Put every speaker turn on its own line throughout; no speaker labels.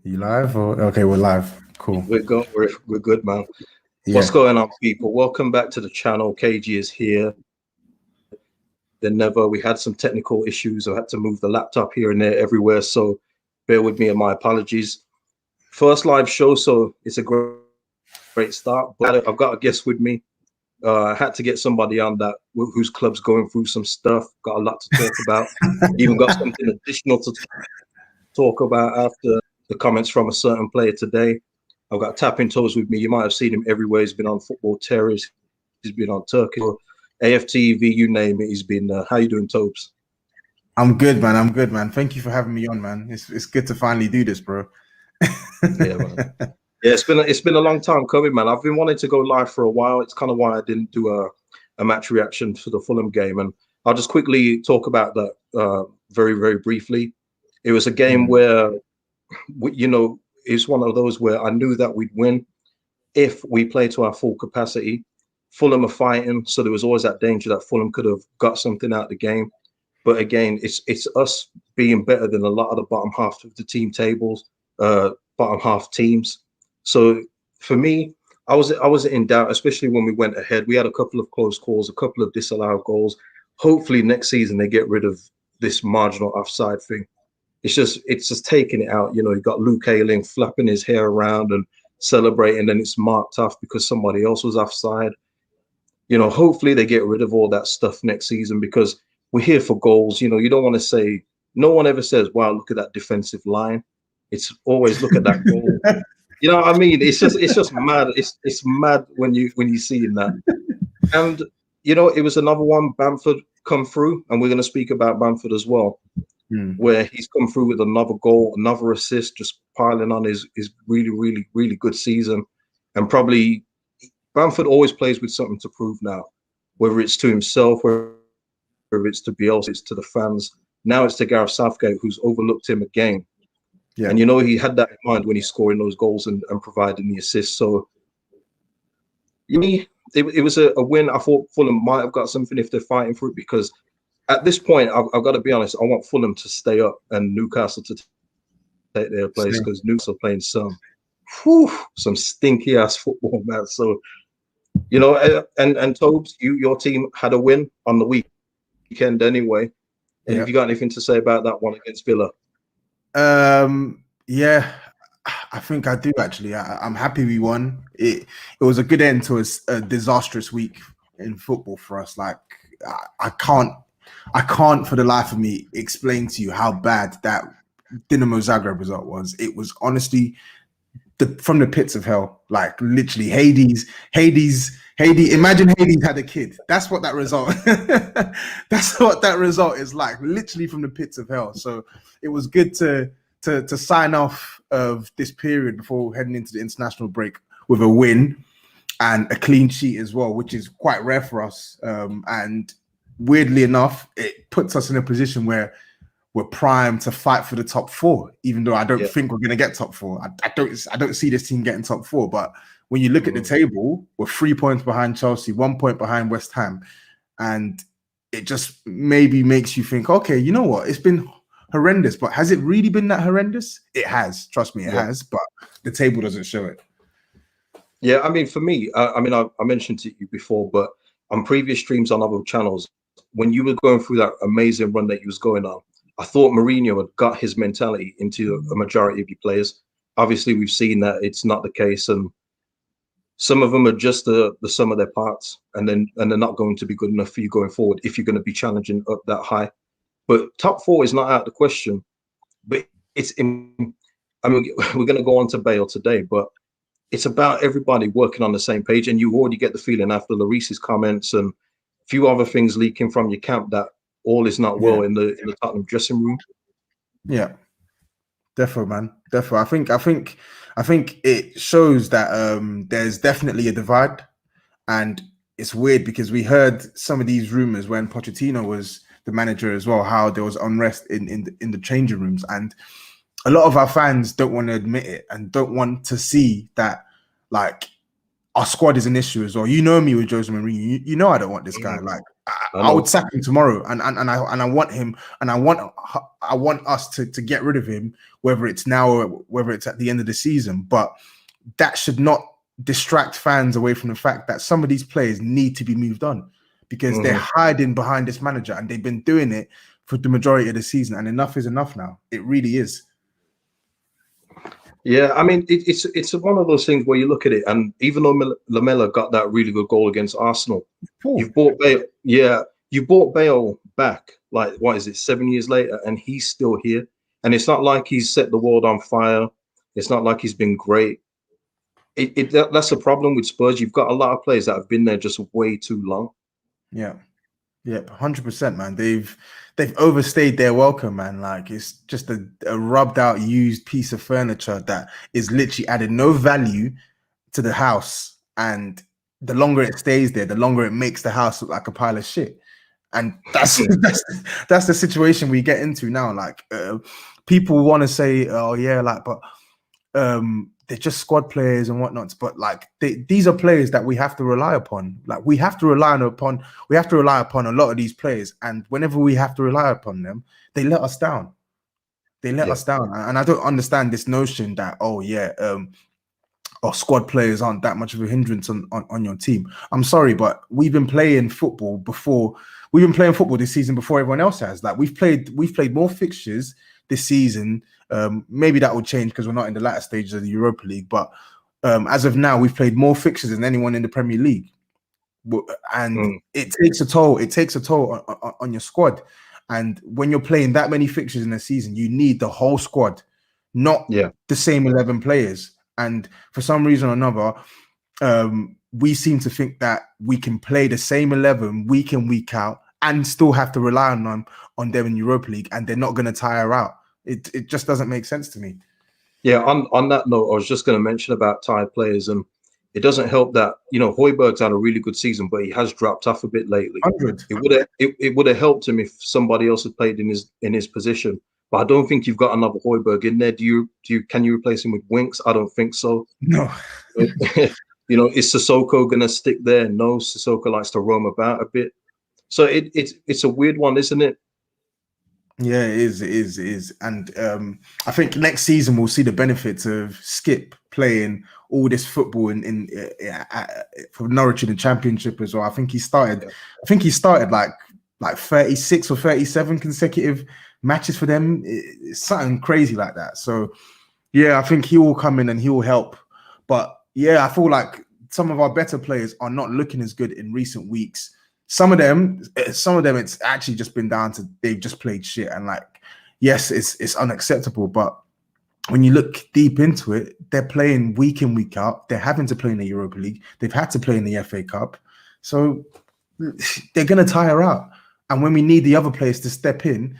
You live or okay? We're live. Cool.
We're good, man. What's
Yeah.
going on, people? Welcome back to the channel. Kagey is here. Then never. We had some technical issues. I had to move the laptop here and there everywhere. So bear with me and my apologies. First live show, so it's a great start. But I've got a guest with me. I had to get somebody on that whose club's going through some stuff. Got a lot to talk about. Even got something additional to talk about after the comments from a certain player today. I've got Tapping Toes with me. You might have seen him everywhere. He's been on Football Terrors. He's been on Turkey, AFTV, you name it. He's been. How you doing, Tobs?
I'm good, man. I'm good, man. Thank you for having me on, man. It's good to finally do this, bro.
Yeah, man. Yeah, it's been a long time coming, man. I've been wanting to go live for a while. It's kind of why I didn't do a match reaction for the Fulham game, and I'll just quickly talk about that very briefly. It was a game where, it's one of those where I knew that we'd win if we play to our full capacity. Fulham are fighting, so there was always that danger that Fulham could have got something out of the game. But again, it's us being better than a lot of the bottom half of the team tables, bottom half teams. So for me, I wasn't in doubt, especially when we went ahead. We had a couple of close calls, a couple of disallowed goals. Hopefully next season they get rid of this marginal offside thing. It's just taking it out. You got Luke Ayling flapping his hair around and celebrating, and it's marked off because somebody else was offside. Hopefully they get rid of all that stuff next season because we're here for goals. You don't want to say, no one ever says, wow, look at that defensive line. It's always look at that goal. You know what I mean? It's just mad. It's mad when you see that. And it was another one, Bamford come through, and we're going to speak about Bamford as well, where he's come through with another goal, another assist, just piling on his really good season. And probably Bamford always plays with something to prove now, whether it's to himself, whether it's to Bielsa, it's to the fans. Now it's to Gareth Southgate, who's overlooked him again.
Yeah.
And he had that in mind when he's scoring those goals and providing the assists. So it was a win. I thought Fulham might have got something if they're fighting for it, because at this point, I've got to be honest, I want Fulham to stay up and Newcastle to take their place, because Newcastle playing some stinky ass football, man. So and Tobes, your team had a win on the weekend anyway. And have you got anything to say about that one against Villa?
Yeah, I think I do actually. I'm happy we won. It was a good end to a disastrous week in football for us. Like I can't for the life of me explain to you how bad that Dinamo Zagreb result was. It was honestly from the pits of hell, like literally Hades. Imagine Hades had a kid. That's what that result. That's what that result is like, literally from the pits of hell. So it was good to sign off of this period before heading into the international break with a win and a clean sheet as well, which is quite rare for us. And weirdly enough, it puts us in a position where we're primed to fight for the top four, even though I don't think we're going to get top four. I don't see this team getting top four. But when you look at the table, we're 3 points behind Chelsea, 1 point behind West Ham. And it just maybe makes you think, okay, you know what? It's been horrendous, but has it really been that horrendous? It has. Trust me, it has. But the table doesn't show it.
Yeah, I mean, for me, I mentioned to you before, but on previous streams on other channels, when you were going through that amazing run that you was going on, I thought Mourinho had got his mentality into a majority of your players. Obviously, we've seen that it's not the case, and some of them are just the sum of their parts, and they're not going to be good enough for you going forward if you're going to be challenging up that high. But top four is not out of the question. But we're going to go on to Bale today, but it's about everybody working on the same page, and you already get the feeling after Lloris's comments and a few other things leaking from your camp that all is not well in the Tottenham dressing room.
Yeah, definitely, man. Definitely. I think it shows that there's definitely a divide, and it's weird because we heard some of these rumors when Pochettino was the manager as well, how there was unrest in the changing rooms, and a lot of our fans don't want to admit it and don't want to see that, like, our squad is an issue as well. You know me with Jose Mourinho. You know I don't want this guy. Like I would sack him tomorrow, and I want him, and I want us to get rid of him, whether it's now or whether it's at the end of the season. But that should not distract fans away from the fact that some of these players need to be moved on, because they're hiding behind this manager, and they've been doing it for the majority of the season. And enough is enough now. It really is.
Yeah, I mean, it's one of those things where you look at it, and even though Lamela got that really good goal against Arsenal, you've bought Bale. Yeah, you bought Bale back. Like, what is it, 7 years later, and he's still here. And it's not like he's set the world on fire. It's not like he's been great. That's the problem with Spurs. You've got a lot of players that have been there just way too long.
Yeah. Yep, 100%, man. They've overstayed their welcome, man. Like, it's just a rubbed out, used piece of furniture that is literally added no value to the house. And the longer it stays there, the longer it makes the house look like a pile of shit. And that's the situation we get into now. Like, people want to say, oh yeah, like, but they're just squad players and whatnot, but like these are players that we have to rely upon. Like, we have to rely upon a lot of these players, and whenever we have to rely upon them, they let us down. They let us down, and I don't understand this notion that squad players aren't that much of a hindrance on your team. I'm sorry, but we've been playing football before. We've been playing football this season before everyone else has. Like, we've played more fixtures this season. Maybe that will change because we're not in the latter stages of the Europa League. But as of now, we've played more fixtures than anyone in the Premier League, and it takes a toll. It takes a toll on your squad. And when you're playing that many fixtures in a season, you need the whole squad, not the same 11 players. And for some reason or another, we seem to think that we can play the same 11 week in, week out, and still have to rely on them in Europa League, and they're not going to tire out. It just doesn't make sense to me. Yeah.
On that note, I was just going to mention about tired players, and it doesn't help that Højbjerg's had a really good season, but he has dropped off a bit lately.
100.
It would have helped him if somebody else had played in his position. But I don't think you've got another Højbjerg in there. Can you replace him with Winks? I don't think so.
No.
Is Sissoko going to stick there? No, Sissoko likes to roam about a bit. So it's a weird one, isn't it?
Yeah, it is. And I think next season we'll see the benefits of Skip playing all this football for Norwich in the Championship as well. I think he started like 36 or 37 consecutive matches for them. It's something crazy like that. So yeah, I think he will come in and he will help. But yeah, I feel like some of our better players are not looking as good in recent weeks. Some of them, it's actually just been down to they've just played shit. And like, yes, it's unacceptable. But when you look deep into it, they're playing week in, week out. They're having to play in the Europa League. They've had to play in the FA Cup. So they're going to tire out. And when we need the other players to step in,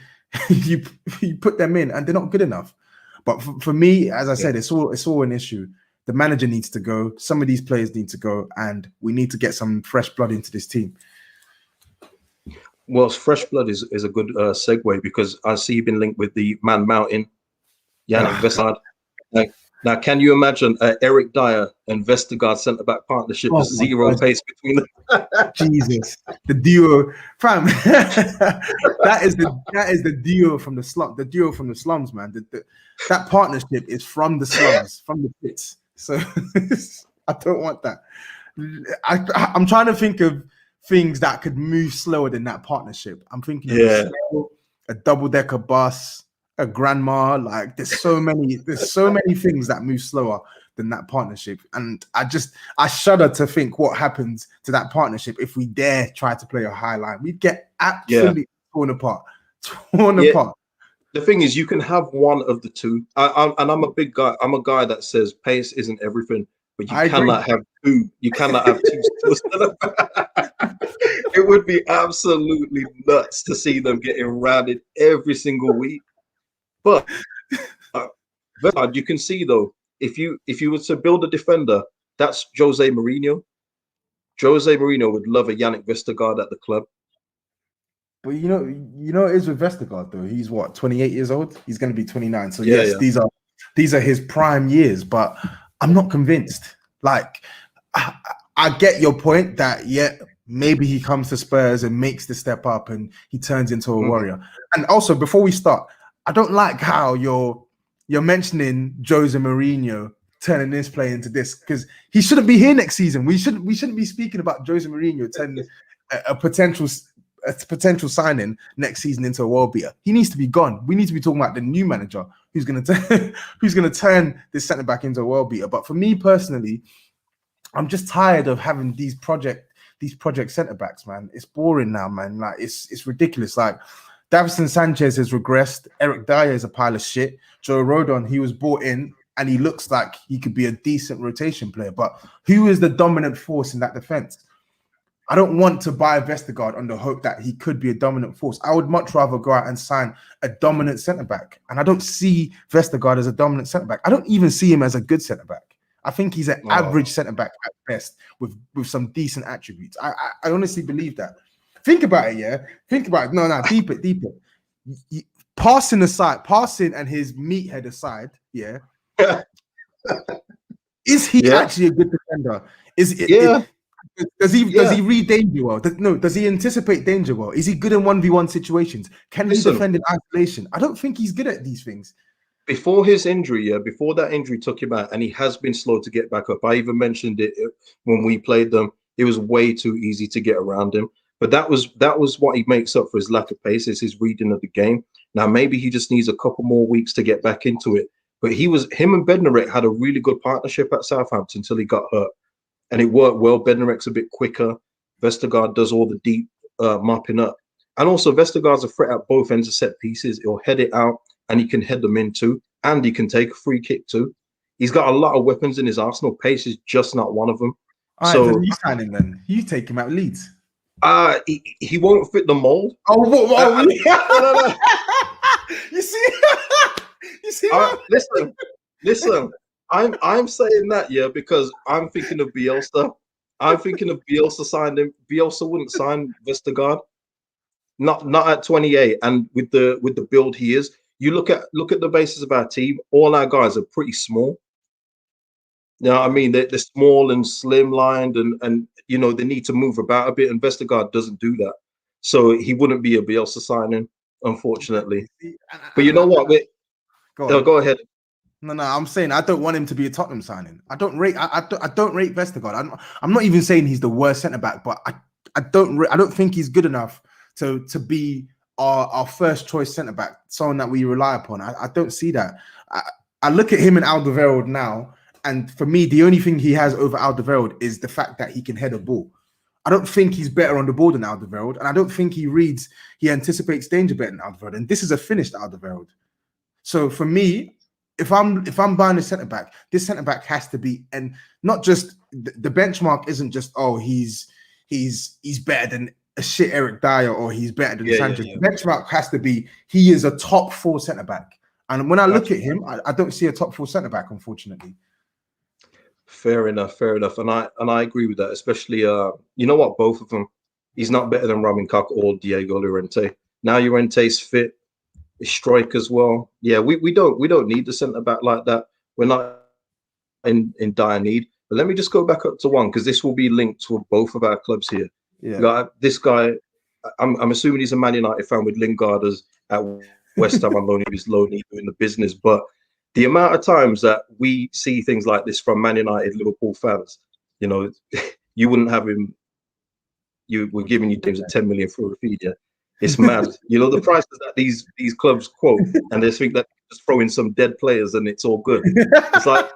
you put them in, and they're not good enough. But for me, as I said, it's all an issue. The manager needs to go. Some of these players need to go, and we need to get some fresh blood into this team.
Well, fresh blood is a good segue, because I see you've been linked with the Man Mountain, Yannick Vestergaard. Now, can you imagine Eric Dyer and Vestergaard centre-back partnership with zero pace between them?
Jesus, the duo, fam. that is the duo from the slum. The duo from the slums, man. That partnership is from the slums, from the pits. So I don't want that. I'm trying to think of things that could move slower than that partnership. I'm thinking of a double-decker bus, a grandma. Like, there's so many things that move slower than that partnership. And I shudder to think what happens to that partnership if we dare try to play a high line. We'd get absolutely torn apart.
The thing is, you can have one of the two. I'm a big guy. I'm a guy that says pace isn't everything, but you cannot have two. You cannot have two. It would be absolutely nuts to see them getting rounded every single week. But you can see, though, if you were to build a defender, that's Jose Mourinho. Jose Mourinho would love a Yannick Vestergaard at the club.
But you know it is with Vestergaard, though. He's what, 28 years old? He's going to be 29. So these are his prime years. But I'm not convinced. Like, I get your point that maybe he comes to Spurs and makes the step up and he turns into a warrior. And also, before we start, I don't like how you're mentioning Jose Mourinho turning this play into this, because he shouldn't be here next season. We shouldn't be speaking about Jose Mourinho turning a potential signing next season into a world beater. He needs to be gone. We need to be talking about the new manager who's going to turn this centre back into a world beater. But for me personally, I'm just tired of having these project centre backs, man. It's boring now, man. Like it's ridiculous. Like Davinson Sanchez has regressed. Eric Dyer is a pile of shit. Joe Rodon, he was brought in and he looks like he could be a decent rotation player. But who is the dominant force in that defense? I don't want to buy Vestergaard on the hope that he could be a dominant force. I would much rather go out and sign a dominant centre back. And I don't see Vestergaard as a dominant centre back. I don't even see him as a good centre back. I think he's an average centre back at best with some decent attributes. I honestly believe that. Think about it, yeah. Think about it. No, deeper. Passing and his meathead aside, yeah. Is he actually a good defender? Does he read danger well? Does he anticipate danger well? Is he good in 1v1 situations? Can he defend in isolation? I don't think he's good at these things.
Before his injury, before that injury took him out, and he has been slow to get back up. I even mentioned it when we played them. It was way too easy to get around him. But that was what he makes up for his lack of pace, is his reading of the game. Now maybe he just needs a couple more weeks to get back into it. But him and Bednarek had a really good partnership at Southampton until he got hurt, and it worked well. Bednarek's a bit quicker. Vestergaard does all the deep mopping up, and also Vestergaard's a threat at both ends of set pieces. He'll head it out, and he can head them in too, and he can take a free kick too. He's got a lot of weapons in his arsenal. Pace is just not one of them.
All right, so you sign him then. You take him out Leeds.
He won't fit the mold.
Oh, no. You see?
Listen. I'm saying that, because I'm thinking of Bielsa. I'm thinking of Bielsa signing. Bielsa wouldn't sign Vestergaard. Not at 28, and with the build he is. You look at the basis of our team. All our guys are pretty small. You know what I mean? They're small and slimlined, and you know they need to move about a bit. And Vestergaard doesn't do that, so he wouldn't be a Bielsa signing, unfortunately. But you know what? Go ahead.
No, I'm saying I don't want him to be a Tottenham signing. I don't rate Vestergaard. I'm not even saying he's the worst centre back, but I don't think he's good enough to be our first choice centre back, someone that we rely upon. I don't see that. I look at him in Alderweireld now, and for me, the only thing he has over Alderweireld is the fact that he can head a ball. I don't think he's better on the ball than Alderweireld, and I don't think he anticipates danger better than Alderweireld. And this is a finished Alderweireld. So for me, if I'm buying a centre back, this centre back has to be, and not just the benchmark isn't just he's better than a shit Eric Dyer or he's better than Sanchez. The benchmark has to be he is a top 4 centre back. And when I look at him, I don't see a top 4 centre back, unfortunately.
Fair enough. And I agree with that, especially you know what, both of them. He's not better than Robin Koch or Diego Llorente. Now Llorente's fit. Strike as well. Yeah, we don't need the centre back like that. We're not in dire need. But let me just go back up to one, because this will be linked to both of our clubs here. Yeah, this guy, I'm assuming he's a Man United fan with Lingard as at West Ham on loan. He was loaned doing the business, but the amount of times that we see things like this from Man United, Liverpool fans, you know, you wouldn't have him. We're giving you James at 10 million for Raphinha. It's mad. You know, the prices that these clubs quote, and they think that just throw in some dead players and it's all good. It's like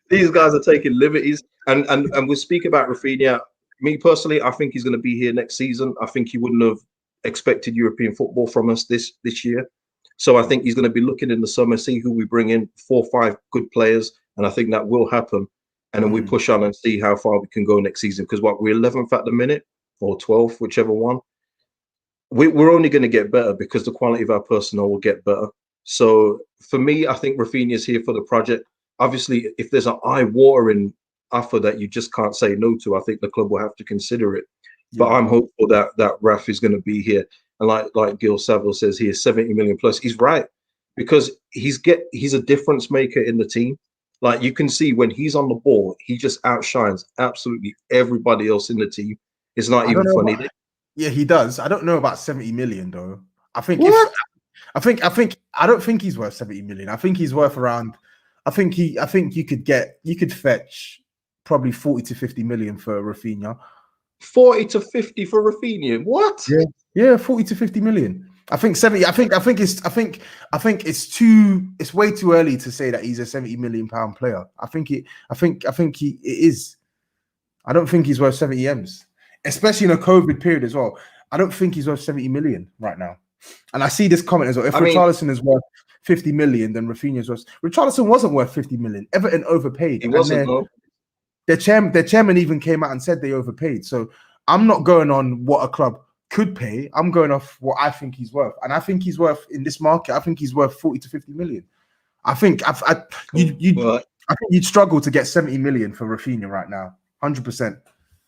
these guys are taking liberties. And we'll speak about Raphinha. Me personally, I think he's going to be here next season. I think he wouldn't have expected European football from us this year. So I think he's going to be looking in the summer, see who we bring in, 4 or 5 good players. And I think that will happen. And then we push on and see how far we can go next season. Because we're 11th at the minute, or 12th, whichever one. We're only going to get better because the quality of our personnel will get better. So for me, I think Raphinha is here for the project. Obviously, if there's an eye-watering offer that you just can't say no to, I think the club will have to consider it. Yeah. But I'm hopeful that Raf is going to be here. And like Gil Saville says, he is 70 million plus. He's right, because he's a difference maker in the team. Like you can see when he's on the ball, he just outshines absolutely everybody else in the team. It's not
I don't
even
know.
funny.
Yeah, he does. I don't know about 70 million though. I think if
What?
I don't think he's worth 70 million. I think he's worth around. I think you could fetch probably 40 to 50 million for Raphinha.
40 to 50 for Raphinha. What?
Yeah, 40 to 50 million. I think 70. I think it's way too early to say that he's a 70 million pound player. I think it is. I don't think he's worth 70 M's, especially in a COVID period as well. I don't think he's worth 70 million right now. And I see this comment as well. If Richarlison is worth 50 million, then Raphinha's worth. Richarlison wasn't worth 50 million. Everton overpaid.
He wasn't.
Their chairman even came out and said they overpaid. So I'm not going on what a club could pay. I'm going off what I think he's worth. And I think he's worth in this market. I think he's worth 40 to 50 million. I think you'd struggle to get 70 million for Raphinha right now. 100%.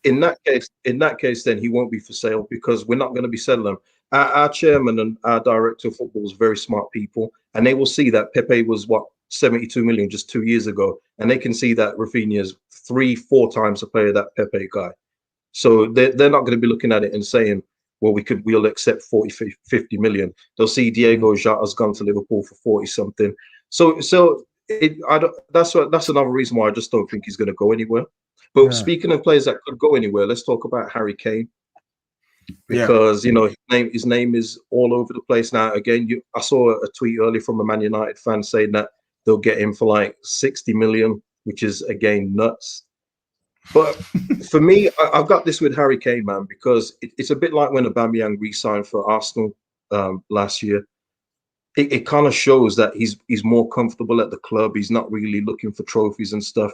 In that case, then he won't be for sale because we're not going to be selling him. Our chairman and our director of football is very smart people, and they will see that Pepe was 72 million just 2 years ago, and they can see that Raphinha is 3-4 times the player that Pepe guy. So they're not going to be looking at it and saying, well, we'll accept 40, 50 million. They'll see Diego Jota's gone to Liverpool for 40 something. That's another reason why I just don't think he's going to go anywhere. But speaking of players that could go anywhere, let's talk about Harry Kane. Because his name is all over the place now. Again, I saw a tweet earlier from a Man United fan saying that they'll get him for like 60 million, which is again nuts. But for me, I've got this with Harry Kane, man, because it's a bit like when Aubameyang re-signed for Arsenal last year. It kind of shows that he's more comfortable at the club. He's not really looking for trophies and stuff.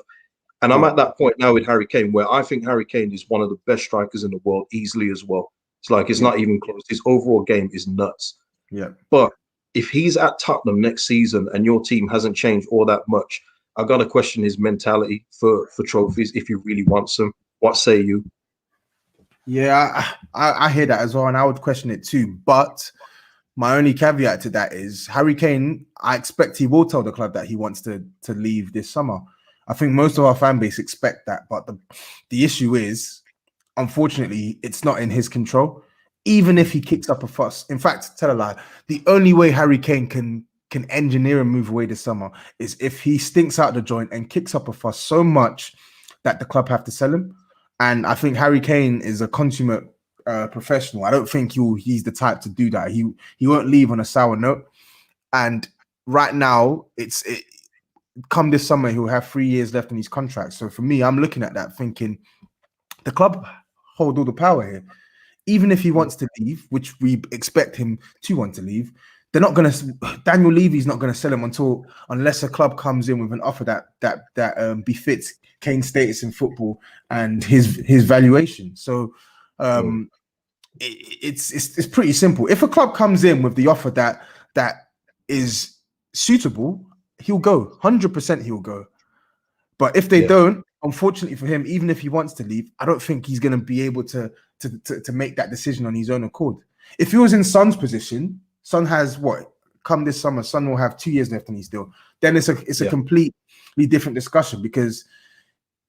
And I'm at that point now with Harry Kane where I think Harry Kane is one of the best strikers in the world easily as well. It's like it's not even close. His overall game is nuts.
Yeah.
But if he's at Tottenham next season and your team hasn't changed all that much, I've got to question his mentality for trophies if he really wants them. What say you?
Yeah, I hear that as well, and I would question it too. But my only caveat to that is Harry Kane, I expect he will tell the club that he wants to leave this summer. I think most of our fan base expect that, but the issue is, unfortunately, it's not in his control. Even if he kicks up a fuss. In fact, tell a lie, the only way Harry Kane can engineer and move away this summer is if he stinks out the joint and kicks up a fuss so much that the club have to sell him. And I think Harry Kane is a consummate professional. I don't think he's the type to do that. He won't leave on a sour note. And right now, come this summer, he'll have 3 years left in his contract. So for me, I'm looking at that thinking the club hold all the power here. Even if he wants to leave, which we expect him to want to leave, they're not going to. Daniel Levy's not going to sell him unless a club comes in with an offer that befits Kane's status in football and his valuation. So it's pretty simple. If a club comes in with the offer that is suitable, he'll go 100%. He'll go. But if they don't, unfortunately for him, even if he wants to leave, I don't think he's going to be able to make that decision on his own accord. If he was in Son's position, Son has come this summer, Son will have 2 years left in his deal. Then it's a completely different discussion because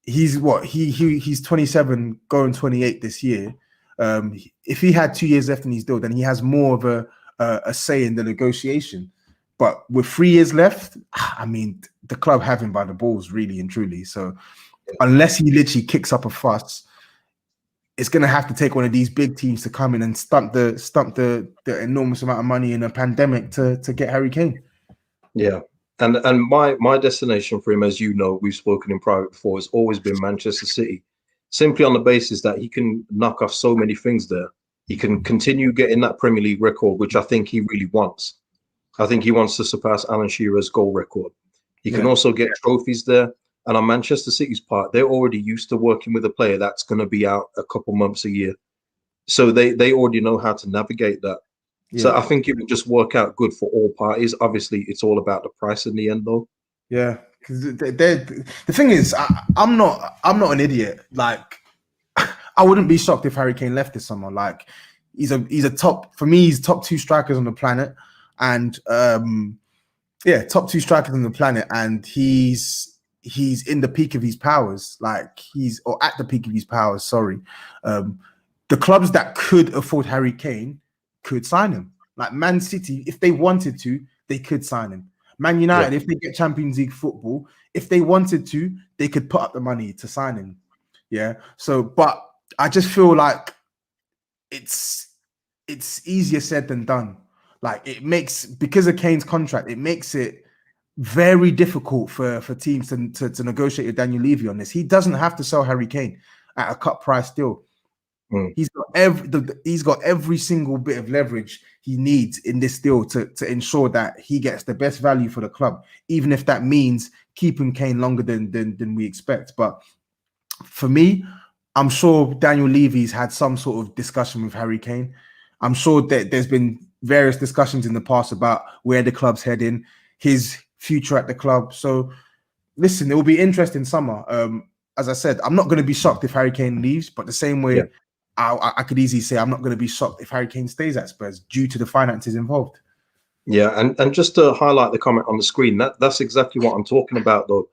he's he's 27 going 28 this year. If he had 2 years left in his deal, then he has more of a say in the negotiation. But with 3 years left, I mean, the club have him by the balls, really and truly. So unless he literally kicks up a fuss, it's going to have to take one of these big teams to come in and stump the enormous amount of money in a pandemic to get Harry Kane.
Yeah. And my destination for him, as you know, we've spoken in private before, has always been Manchester City, simply on the basis that he can knock off so many things there. He can continue getting that Premier League record, which I think he really wants. I think he wants to surpass Alan Shearer's goal record. He can also get trophies there. And on Manchester City's part, they're already used to working with a player that's going to be out a couple months a year. So they already know how to navigate that. Yeah. So I think it would just work out good for all parties. Obviously, it's all about the price in the end, though.
Yeah, because the thing is, I'm not an idiot. Like, I wouldn't be shocked if Harry Kane left this summer. Like, he's a top, for me, he's top 2 strikers on the planet. And top 2 strikers on the planet, and he's he's in the peak of his powers, or at the peak of his powers. Sorry, the clubs that could afford Harry Kane could sign him. Like Man City, if they wanted to, they could sign him. Man United, if they get Champions League football, if they wanted to, they could put up the money to sign him. Yeah. So, but I just feel like it's easier said than done. Like it makes, because of Kane's contract, it makes it very difficult for teams to negotiate with Daniel Levy on this. He doesn't have to sell Harry Kane at a cut price deal. He's got every single bit of leverage he needs in this deal to ensure that he gets the best value for the club, even if that means keeping Kane longer than we expect. But for me, I'm sure Daniel Levy's had some sort of discussion with Harry Kane. I'm sure that there's been various discussions in the past about where the club's heading, his future at the club. So listen, it will be interesting summer. As I said, I'm not going to be shocked if Harry Kane leaves, but the same way I could easily say I'm not going to be shocked if Harry Kane stays at Spurs due to the finances involved.
Yeah, and just to highlight the comment on the screen, that's exactly what I'm talking about, though.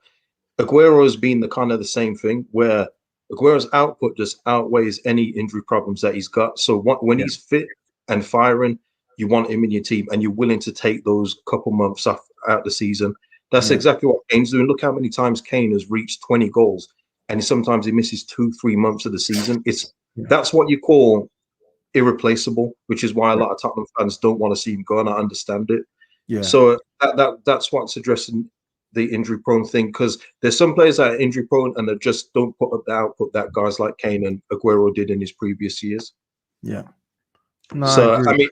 Aguero has been the same thing, where Aguero's output just outweighs any injury problems that he's got. So when he's fit and firing, you want him in your team, and you're willing to take those couple months out the season. That's exactly what Kane's doing. Look how many times Kane has reached 20 goals, and sometimes he misses 2-3 months of the season. That's what you call irreplaceable, which is why a lot of Tottenham fans don't want to see him go, and I understand it. Yeah. So that's what's addressing the injury-prone thing, because there's some players that are injury-prone and they just don't put up the output that guys like Kane and Aguero did in his previous years.
Yeah. No,
so I mean,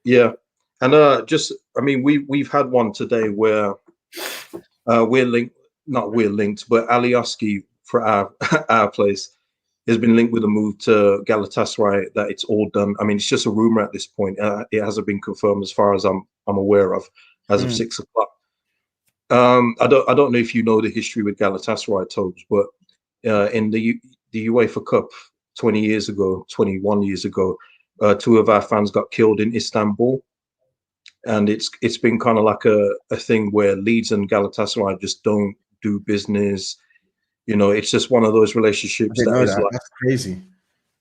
yeah, and we've had one today where we're linked, but Alioski for our place has been linked with a move to Galatasaray, that it's all done. I mean, it's just a rumor at this point. It hasn't been confirmed as far as I'm aware of as of 6 o'clock. I don't know if you know the history with Galatasaray, Tobs, but in the UEFA Cup 21 years ago, 2 of our fans got killed in Istanbul, and it's been kind of like a thing where Leeds and Galatasaray just don't do business. You know, it's just one of those relationships that's
crazy.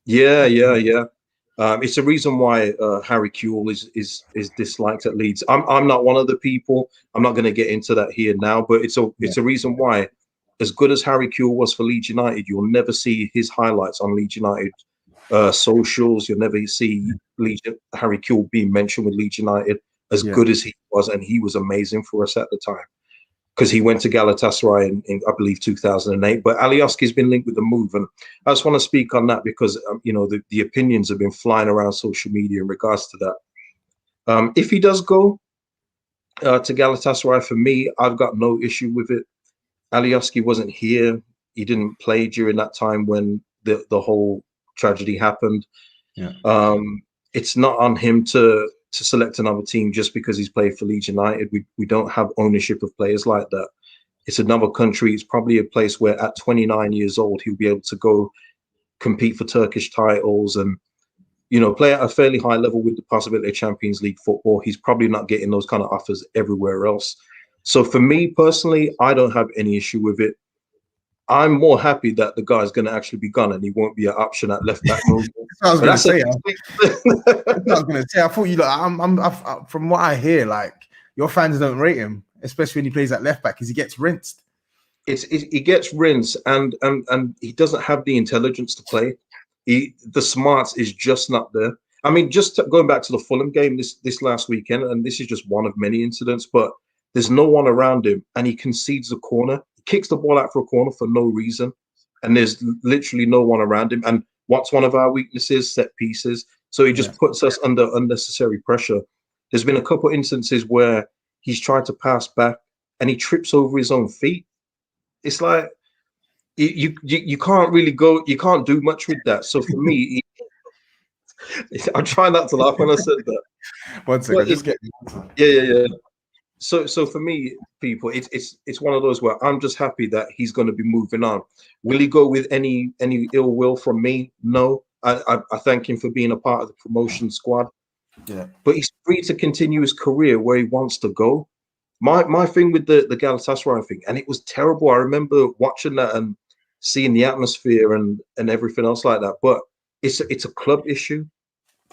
Yeah. It's the reason why Harry Kewell is disliked at Leeds. I'm not one of the people. I'm not going to get into that here now, but it's a reason why, as good as Harry Kewell was for Leeds United, you'll never see his highlights on Leeds United socials. You'll never see Harry Kewell being mentioned with Leeds United, as good as he was, and he was amazing for us at the time, because he went to Galatasaray in I believe 2008. But Alioski's been linked with the move, and I just want to speak on that because the opinions have been flying around social media in regards to that. If he does go to Galatasaray, for me, I've got no issue with it. Alioski wasn't here; he didn't play during that time when the whole tragedy happened. Yeah. It's not on him to select another team just because he's played for Leeds United. We don't have ownership of players like that. It's another country. It's probably a place where at 29 years old, he'll be able to go compete for Turkish titles and, play at a fairly high level with the possibility of Champions League football. He's probably not getting those kind of offers everywhere else. So for me personally, I don't have any issue with it. I'm more happy that the guy's going to actually be gone and he won't be an option at left back.
I was going to say. I thought you. From what I hear, like your fans don't rate him, especially when he plays at left back, because he gets rinsed.
He gets rinsed, and he doesn't have the intelligence to play. The smarts is just not there. I mean, just going back to the Fulham game this last weekend, and this is just one of many incidents, but there's no one around him, and he concedes a corner. Kicks the ball out for a corner for no reason, and there's literally no one around him. And what's one of our weaknesses? Set pieces. So he just puts us under unnecessary pressure. There's been a couple of instances where he's tried to pass back and he trips over his own feet. It's like you can't really go. You can't do much with that. So for me, I'm trying not to laugh when I said that.
One second, just get.
Yeah. So for me, people, it's one of those where I'm just happy that he's going to be moving on. Will he go with any ill will from me? No. I thank him for being a part of the promotion squad. Yeah. But he's free to continue his career where he wants to go. my thing with the Galatasaray thing, and it was terrible. I remember watching that and seeing the atmosphere and everything else like that. But it's a club issue.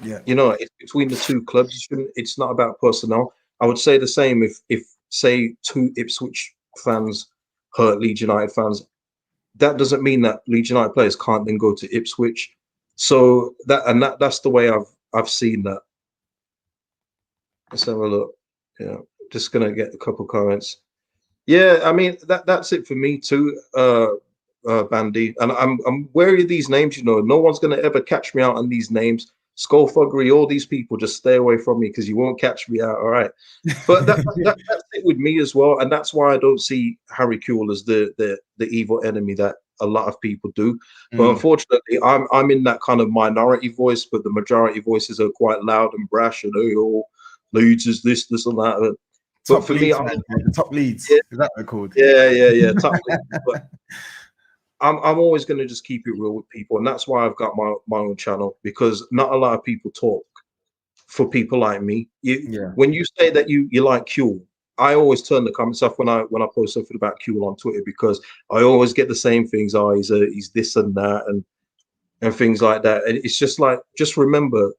Yeah,
You know, it's between the two clubs. It's not about personnel. I would say the same if say two Ipswich fans hurt Leeds United fans. That doesn't mean that Leeds United players can't then go to Ipswich. So that's the way I've seen that. Let's have a look. Yeah, just gonna get a couple comments. Yeah, I mean that's it for me too, Bandy. And I'm wary of these names. You know, no one's gonna ever catch me out on these names. Skullfuggery, all these people, just stay away from me because you won't catch me out. All right, but that's it with me as well, and that's why I don't see Harry Kewell as the evil enemy that a lot of people do. But unfortunately, I'm in that kind of minority voice, but the majority voices are quite loud and brash, and oh, Leeds is this, and that. But
top
for
Leeds,
me,
man. The top Leeds.
Yeah,
Is that what they're called?
yeah, top Leeds. But I'm always going to just keep it real with people, and that's why I've got my own channel, because not a lot of people talk for people like me. When you say that you like Kewell, I always turn the comments off when I post something about Kewell on Twitter, because I always get the same things. Oh, he's this and that and things like that. And it's just like, just remember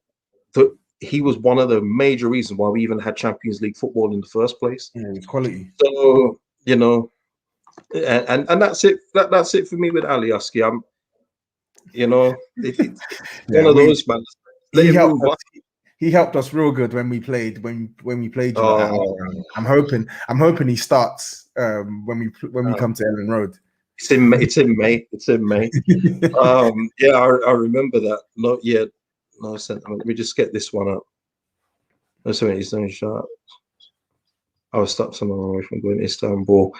that he was one of the major reasons why we even had Champions League football in the first place.
Yeah, it's quality.
So, you know, and that's it. That's it for me with Alioski. I'm, you know, it's one of those, man. Let him move on.
He helped us real good when we played you.
Oh,
I'm hoping he starts when we come to Ellen Road.
It's in May. Yeah, I remember that. Not yet. No sentiment. Let me just get this one up. That's when he's done shot. I'll stop someone away from going to Istanbul.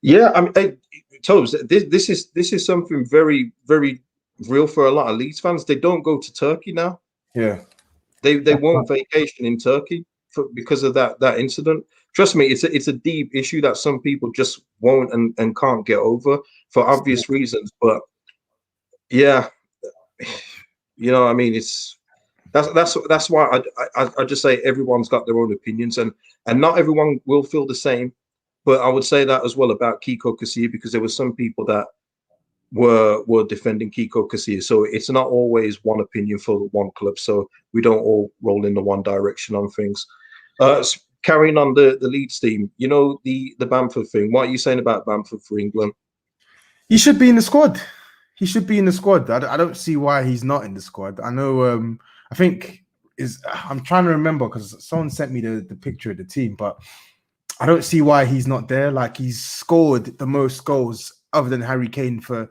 Yeah, I mean, hey, Tobs, this is something very, very real for a lot of Leeds fans. They don't go to Turkey now.
Yeah,
they won't vacation in Turkey because of that incident. Trust me, it's a deep issue that some people just won't and can't get over for obvious reasons. But yeah, you know, I mean, that's why I just say everyone's got their own opinions, and not everyone will feel the same. But I would say that as well about Kiko Casilla, because there were some people that were defending Kiko Casilla. So it's not always one opinion for one club. So we don't all roll in the one direction on things. Carrying on the Leeds team, you know, the Bamford thing. What are you saying about Bamford for England?
He should be in the squad. He should be in the squad. I don't see why he's not in the squad. I know. I think I'm trying to remember because someone sent me the picture of the team, but I don't see why he's not there. Like, he's scored the most goals other than Harry Kane for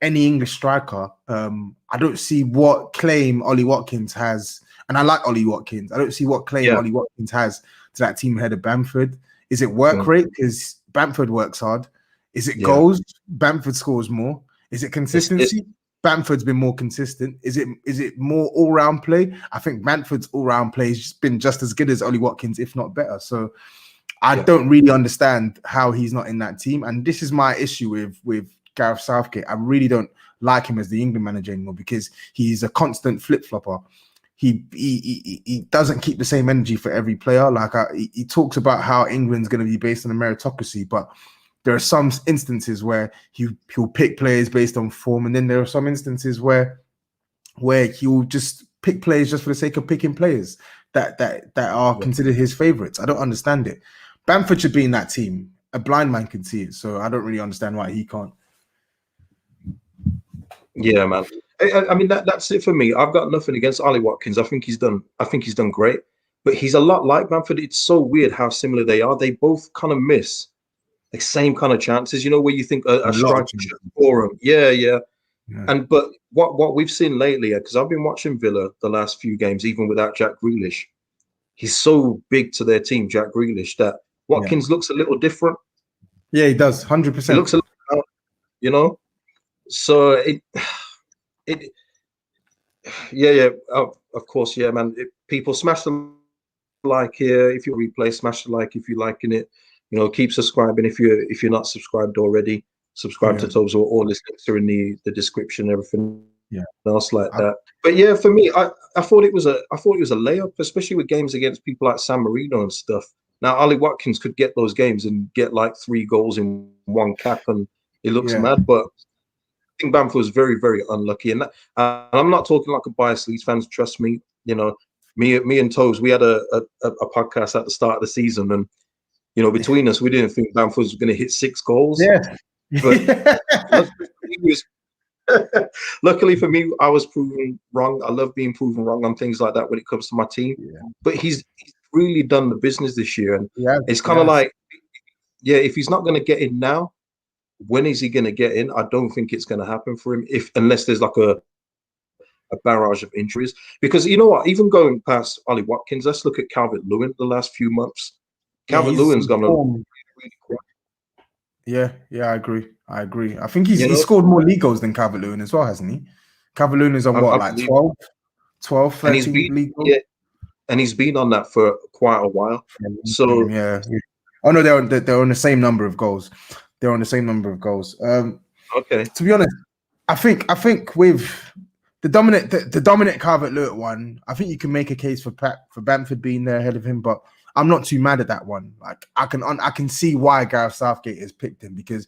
any English striker. I don't see what claim Ollie Watkins has, and I like Ollie Watkins. I don't see what claim Ollie Watkins has to that team ahead of Bamford. Is it work rate? Because Bamford works hard. Is it goals? Bamford scores more. Is it consistency? Bamford's been more consistent. Is it more all-round play? I think Bamford's all-round play has been just as good as Ollie Watkins, if not better. So I don't really understand how he's not in that team. And this is my issue with Gareth Southgate. I really don't like him as the England manager anymore because he's a constant flip-flopper. He doesn't keep the same energy for every player. Like, he talks about how England's going to be based on a meritocracy, but there are some instances where he'll pick players based on form, and then there are some instances where he'll just pick players just for the sake of picking players that are considered his favorites. I don't understand it. Bamford should be in that team. A blind man can see it, so I don't really understand why he can't.
Yeah, man. I mean, that's it for me. I've got nothing against Ollie Watkins. I think he's done great, but he's a lot like Bamford. It's so weird how similar they are. They both kind of miss the same kind of chances, you know, where you think a striker should score them. Yeah. And but what we've seen lately, because I've been watching Villa the last few games, even without Jack Grealish, he's so big to their team, Jack Grealish, that Watkins looks a little different.
Yeah, he does, 100%.
He looks a little, you know. So of course, yeah, man. People smash the like here if you replay, smash the like if you're liking it. You know, keep subscribing if you're not subscribed already. Subscribe to Tobs, or all this links are in the description, everything else like that. But yeah, for me, I thought it was a layup, especially with games against people like San Marino and stuff. Now, Ollie Watkins could get those games and get like 3 goals in one cap, and it looks mad. But I think Bamford was very, very unlucky. And I'm not talking like a biased Leeds fans. Trust me, you know, me and Tobs, we had a podcast at the start of the season, and you know, between us, we didn't think Bamford was going to hit 6 goals.
Yeah,
but luckily for me, I was proven wrong. I love being proven wrong on things like that when it comes to my team. But he's really done the business this year, and it's kind of like, if he's not going to get in now, when is he going to get in? I don't think it's going to happen for him unless there's like a barrage of injuries. Because you know what? Even going past Ollie Watkins, let's look at Calvert-Lewin the last few months. Calvert-Lewin's gone really quick.
Yeah, I agree. I think he's scored more league goals than Calvert-Lewin as well, hasn't he? Calvert-Lewin is on like 12, 13 league goals?
And he's been on that for quite a while. So
oh no, they're on the same number of goals. They're on the same number of goals.
Okay.
To be honest, I think with the dominant Calvert-Lewin one, I think you can make a case for Bamford being there ahead of him, but I'm not too mad at that one. Like I can see why Gareth Southgate has picked him, because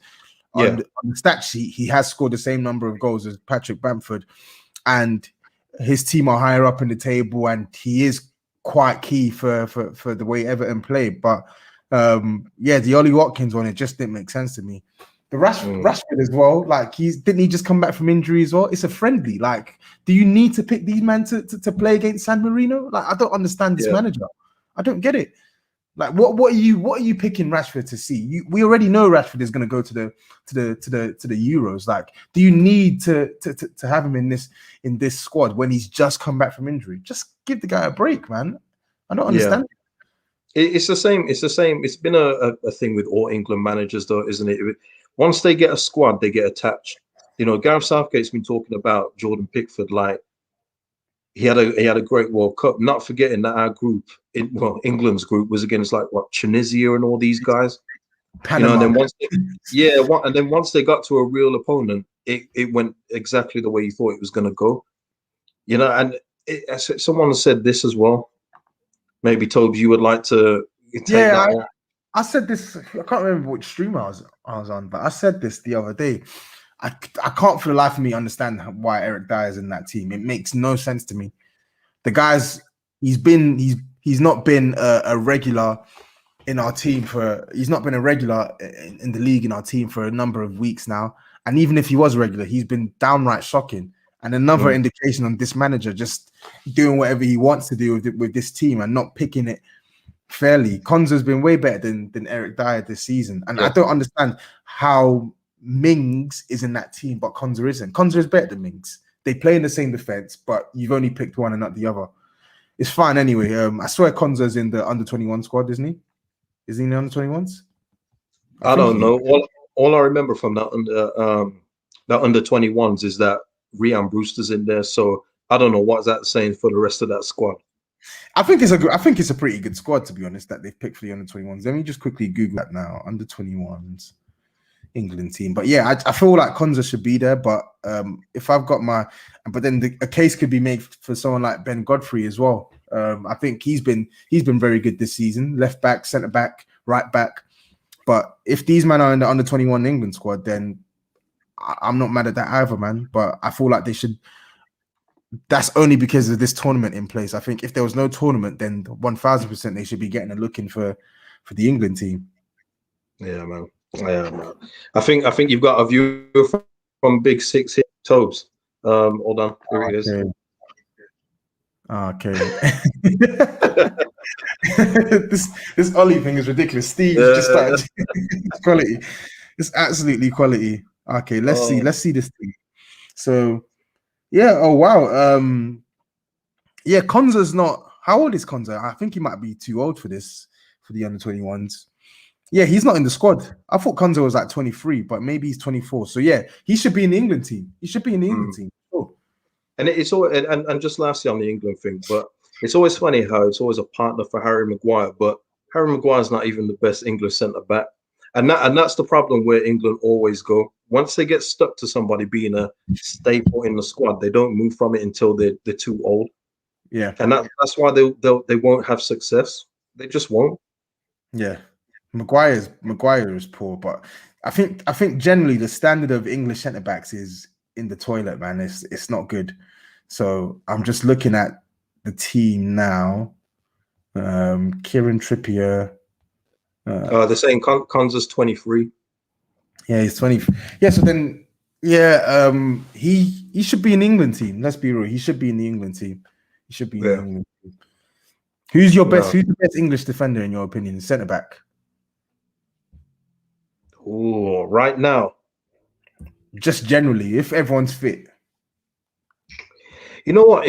on the stat sheet he has scored the same number of goals as Patrick Bamford, and his team are higher up in the table, and he is quite key for the way Everton play. But the Ollie Watkins one, it just didn't make sense to me. The Rashford as well, like didn't he just come back from injury as well? It's a friendly. Like, do you need to pick these men to play against San Marino? Like, I don't understand this manager. I don't get it. Like, what are you picking Rashford to see? We already know Rashford is going to go to the Euros. Like, do you need to have him in this squad when he's just come back from injury? Just give the guy a break, man. I don't understand.
It's the same. It's been a thing with all England managers, though, isn't it? Once they get a squad, they get attached. You know, Gareth Southgate's been talking about Jordan Pickford like he had a great World Cup. Not forgetting that our group, England's group, was against like Tunisia and all these guys.
Panama.
You know, and then once they got to a real opponent, it went exactly the way you thought it was going to go. You know, and someone said this as well. Maybe Tobes, you would like to take that one.
I said this. I can't remember which stream I was on, but I said this the other day. I can't for the life of me understand why Eric Dyer is in that team. It makes no sense to me. The guy's he's not been a regular in our team he's not been a regular in the league in our team for a number of weeks now. And even if he was regular, he's been downright shocking. And another indication on this manager just doing whatever he wants to do with this team and not picking it fairly. Konza's been way better than Eric Dyer this season. And I don't understand how Mings is in that team, but Konza isn't. Konza is better than Mings. They play in the same defense, but you've only picked one and not the other. It's fine anyway. I swear Konza's in the under-21 squad, isn't he? Is he in the under-21s?
I don't know. All I remember from that under-21s is that Rhian Brewster's in there. So I don't know what's that saying for the rest of that squad.
I think it's a pretty good squad, to be honest, that they've picked for the under-21s. Let me just quickly Google that now. Under-21s. England team, but I feel like Konza should be there. But if I've got then a case could be made for someone like Ben Godfrey as well. I think he's been very good this season, left back, centre back, right back. But if these men are in the under-21 England squad, then I'm not mad at that either, man. But I feel like they should. That's only because of this tournament in place. I think if there was no tournament, then 1000% they should be getting a look in for the England team.
Yeah, man. I think you've got a view from Big Six here, Tobes. Hold on, here it is.
Okay. this Ollie thing is ridiculous. Steve just started. It's quality. It's absolutely quality. Okay, let's see this thing. So, oh wow. Konza's not. How old is Konza? I think he might be too old for this, for the under-21s. Yeah, he's not in the squad. I thought Konza was like 23, but maybe he's 24. So he should be in the England team. He should be in the England team. Oh.
And it's all and just lastly on the England thing, but it's always funny how it's always a partner for Harry Maguire, but Harry Maguire's not even the best English centre back. And that's the problem where England always go. Once they get stuck to somebody being a staple in the squad, they don't move from it until they're too old.
Yeah.
And that's why they won't have success. They just won't.
Yeah, Maguire is poor, but I think generally the standard of English centre backs is in the toilet, man. It's not good. So I'm just looking at the team now. Kieran Trippier.
They're saying Konza's 23.
Yeah, he's 20. Yeah, so then he should be in the England team. Let's be real. He should be in the England team. He should be in the
Yeah.
England team. Who's your best?
No.
Who's the best English defender in your opinion? Centre back.
Oh, right now.
Just generally, if everyone's fit.
You know what?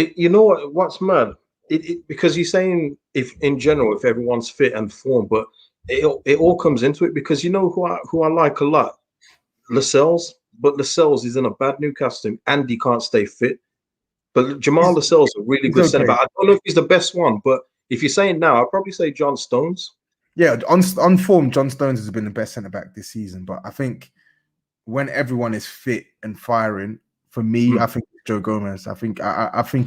What's mad? Because you're saying if in general, if everyone's fit and form, but it all comes into it because you know who I like a lot, Lascelles. But Lascelles is in a bad Newcastle team and he can't stay fit. But Jamal Lascelles is a really good centre back. I don't know if he's the best one, but if you're saying now, I'd probably say John Stones.
Yeah, on form, John Stones has been the best centre back this season. But I think when everyone is fit and firing, for me, I think Joe Gomez. I think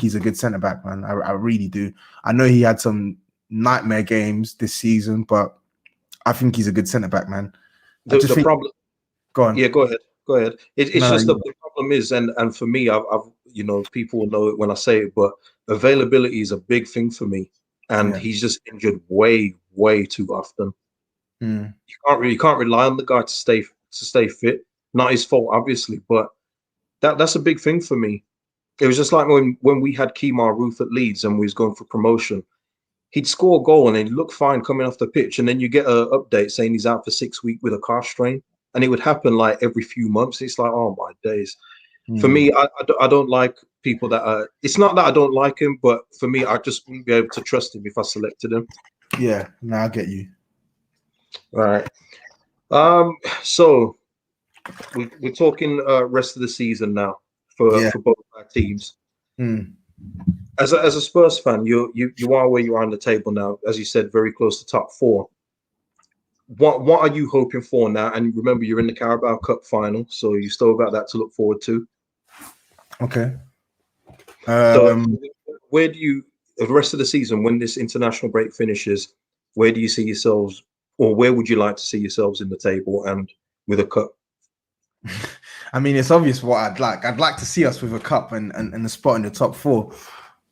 he's a good centre back, man. I really do. I know he had some nightmare games this season, but I think he's a good centre back, man.
The problem.
Go on.
Yeah, go ahead. Go ahead. It's just the problem is, and for me, I've people will know it when I say it, but availability is a big thing for me, and he's just injured way too often. You can't rely on the guy to stay fit. Not his fault, obviously, but that's a big thing for me. It was just like when we had Kemar Roof at Leeds and we was going for promotion. He'd score a goal and he'd look fine coming off the pitch, and then you get an update saying he's out for 6 weeks with a calf strain. And it would happen like every few months. It's like, oh my days. For me, I don't like people that are. It's not that I don't like him, but for me, I just wouldn't be able to trust him if I selected him.
Yeah, no, I get you.
All right. So we're talking rest of the season now for both our teams. As a Spurs fan, you are where you are on the table now, as you said, very close to top 4. What are you hoping for now? And remember, you're in the Carabao Cup final, so you still got that to look forward to.
Okay.
So where do you, the rest of the season, when this international break finishes, where do you see yourselves, or where would you like to see yourselves in the table and with a cup?
I mean, it's obvious what I'd like. I'd like to see us with a cup and a spot in the top 4,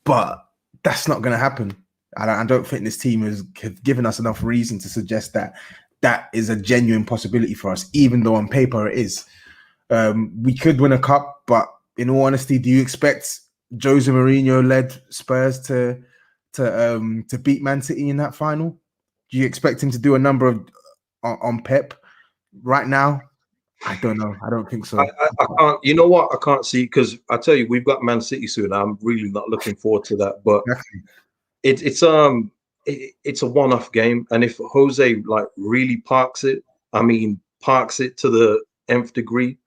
but that's not going to happen. I don't think this team has given us enough reason to suggest that is a genuine possibility for us, even though on paper it is. We could win a cup, but in all honesty, do you expect Jose Mourinho-led Spurs to beat Man City in that final? Do you expect him to do a number on Pep right now? I don't know. I don't think so.
I can't. You know what? I can't see, because I tell you, we've got Man City soon. I'm really not looking forward to that. But it's a one-off game, and if Jose like really parks it to the nth degree,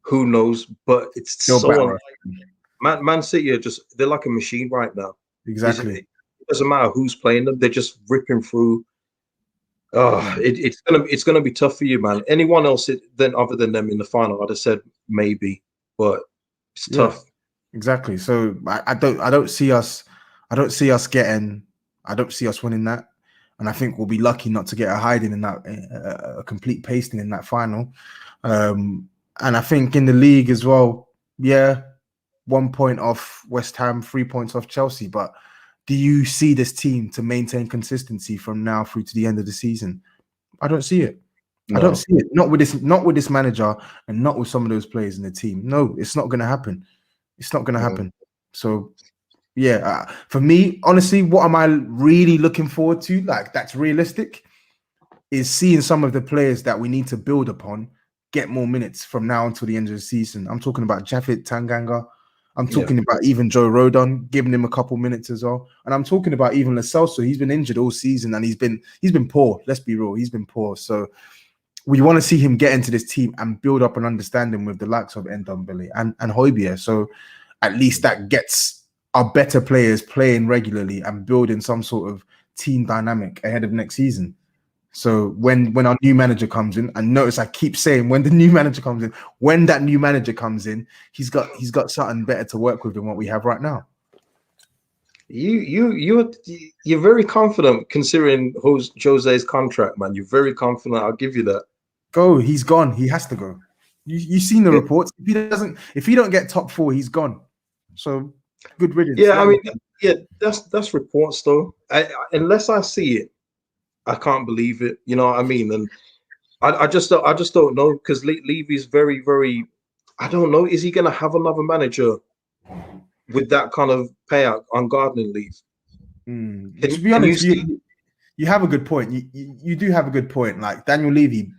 who knows? But it's still so unlikely. Man City are they're like a machine right now.
Exactly.
It doesn't matter who's playing them; they're just ripping through. It's gonna be tough for you, man. Anyone else other than them in the final, I'd have said maybe, but it's tough.
Exactly. So I don't see us winning that, and I think we'll be lucky not to get a hiding in that, a complete pasting in that final. And I think in the league as well, 1 point off West Ham, 3 points off Chelsea, but do you see this team to maintain consistency from now through to the end of the season? I don't see it. No. I don't see it. Not with this manager and not with some of those players in the team. No, it's not going to happen. It's not going to happen. So, for me, honestly, what am I really looking forward to? Like, that's realistic, is seeing some of the players that we need to build upon get more minutes from now until the end of the season. I'm talking about Japhet Tanganga. I'm talking about even Joe Rodon, giving him a couple minutes as well. And I'm talking about even Lascelles. He's been injured all season and he's been poor. Let's be real. He's been poor. So we want to see him get into this team and build up an understanding with the likes of Ndombele and Højbjerg. So at least that gets our better players playing regularly and building some sort of team dynamic ahead of next season. So when our new manager comes in, and notice I keep saying when that new manager comes in, he's got something better to work with than what we have right now.
you're very confident considering Jose's contract, man. You're very confident. I'll give you that.
Go. He's gone. He has to go. You've seen the reports. If he don't get top 4, he's gone. So good riddance.
Yeah, I mean, yeah, that's reports though. Unless I see it, I can't believe it. You know what I mean? And I just don't know, because Levy's very, very. I don't know. Is he going to have another manager with that kind of payout on gardening leave?
To be honest, you have a good point. You do have a good point. Like Daniel Levy,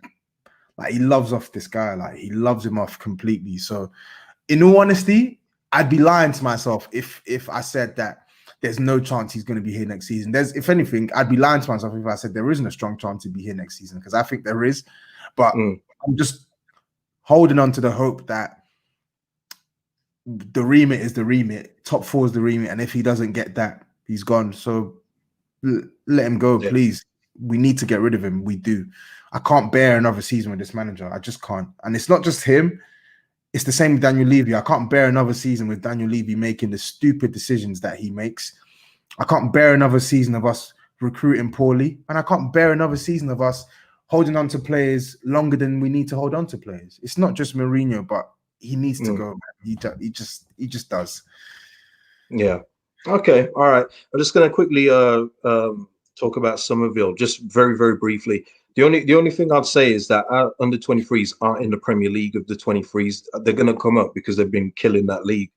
like he loves off this guy. Like he loves him off completely. So, in all honesty, I'd be lying to myself if I said that there's no chance he's going to be here next season. If anything, I'd be lying to myself if I said there isn't a strong chance he'd be here next season, because I think there is. But I'm just holding on to the hope that the remit is the remit. Top 4 is the remit, and if he doesn't get that, he's gone. So let him go, please. We need to get rid of him. We do. I can't bear another season with this manager. I just can't. And it's not just him. It's the same with Daniel Levy. I can't bear another season with Daniel Levy making the stupid decisions that he makes. I can't bear another season of us recruiting poorly. And I can't bear another season of us holding on to players longer than we need to hold on to players. It's not just Mourinho, but he needs to go, man. He just does.
Yeah. Okay. All right. I'm just going to quickly talk about Somerville, just very, very briefly. The only thing I'd say is that our under 23s aren't in the Premier League of the 23s. They're going to come up because they've been killing that league.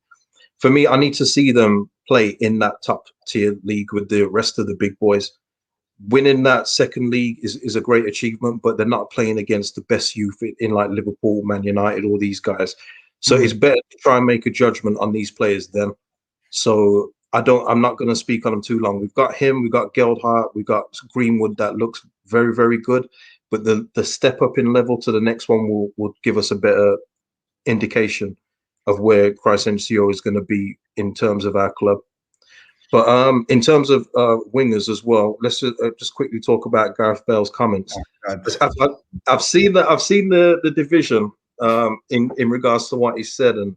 For me, I need to see them play in that top tier league with the rest of the big boys. Winning that second league is a great achievement, but they're not playing against the best youth in like Liverpool, Man United, all these guys. So it's better to try and make a judgment on these players then. So I'm not going to speak on them too long. We've got him, we've got Geldhart, we've got Greenwood that looks very, very good. But the step up in level to the next one will give us a better indication of where Crescencio is going to be in terms of our club. But in terms of wingers as well, let's just quickly talk about Gareth Bale's comments. I've seen the division in regards to what he said, and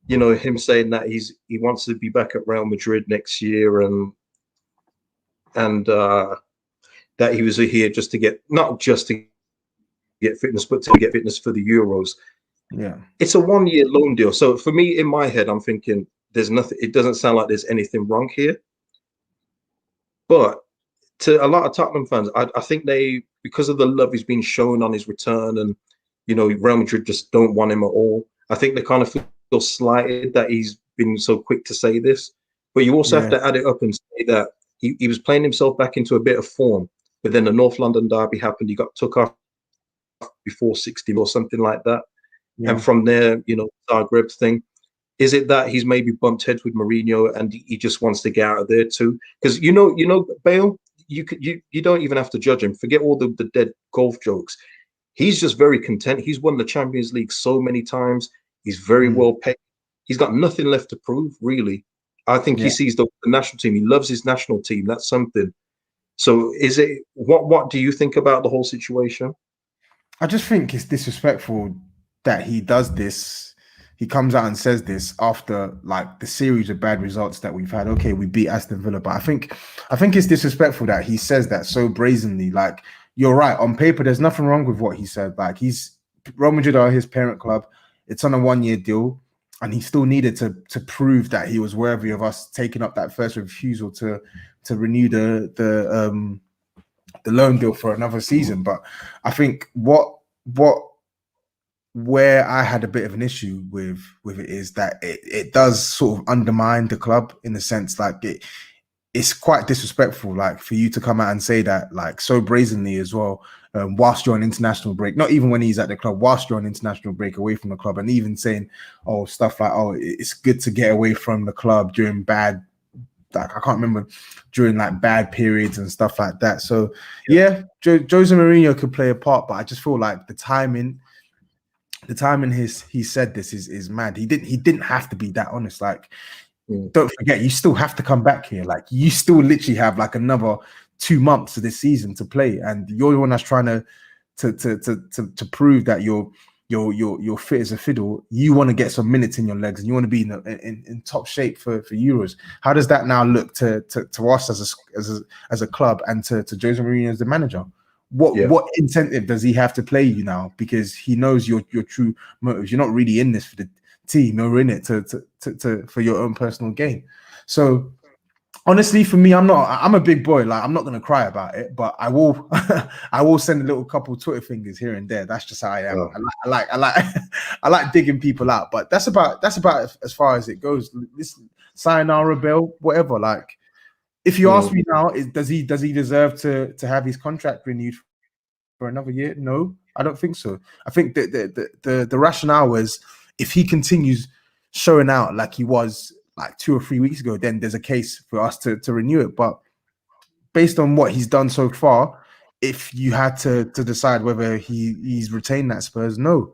you know, him saying that he wants to be back at Real Madrid next year, and that he was here just to get, not just to get fitness, but to get fitness for the Euros.
Yeah,
it's a 1-year loan deal. So for me, in my head, I'm thinking there's nothing. It doesn't sound like there's anything wrong here. But to a lot of Tottenham fans, I think they, because of the love he's been shown on his return, and you know, Real Madrid just don't want him at all. I think they kind of feel slighted that he's been so quick to say this. But you also have to add it up and say that he was playing himself back into a bit of form. But then the North London derby happened. He got took off before 60 or something like that. Yeah. And from there, you know, Zagreb thing. Is it that he's maybe bumped heads with Mourinho and he just wants to get out of there too? Because you know, Bale, you don't even have to judge him. Forget all the dead golf jokes. He's just very content. He's won the Champions League so many times. He's very well paid. He's got nothing left to prove, really. I think he sees the national team. He loves his national team. That's something. So is it, what do you think about the whole situation?
I just think it's disrespectful that he does this. He comes out and says this after like the series of bad results that we've had. Okay, we beat Aston Villa, but I think it's disrespectful that he says that so brazenly. Like, you're right, on paper, there's nothing wrong with what he said. Like, Real Madrid are his parent club. It's on a 1-year deal, and he still needed to prove that he was worthy of us taking up that first refusal to renew the loan deal for another season. But I think where I had a bit of an issue with it is that it does sort of undermine the club, in the sense like it's quite disrespectful, like for you to come out and say that like so brazenly as well, whilst you're on international break, not even when he's at the club, whilst you're on international break away from the club, and even saying stuff like, it's good to get away from the club during bad, like I can't remember, during like bad periods and stuff like that. So yeah, Jose Mourinho could play a part, but I just feel like the timing he said this is mad. He didn't have to be that honest. Like, don't forget, you still have to come back here. Like, you still literally have like another 2 months of this season to play, and you're the one that's trying to prove that you're you're fit as a fiddle. You want to get some minutes in your legs, and you want to be in top shape for Euros. How does that now look to us as a club and to Jose Mourinho as the manager? What incentive does he have to play you now? Because he knows your true motives. You're not really in this for the team. You're in it to for your own personal gain. So honestly, for me, I'm a big boy. Like, I'm not gonna cry about it, but I will I will send a little couple Twitter fingers here and there. That's just how I am.
Oh.
I like I like digging people out, but that's about as far as it goes. This sayonara Bale, whatever. Like, if you ask me now, does he deserve to have his contract renewed for another year? No, I don't think so. I think that the rationale was, if he continues showing out like he was like 2 or 3 weeks ago, then there's a case for us to renew it. But based on what he's done so far, if you had to decide whether he's retained that Spurs, no.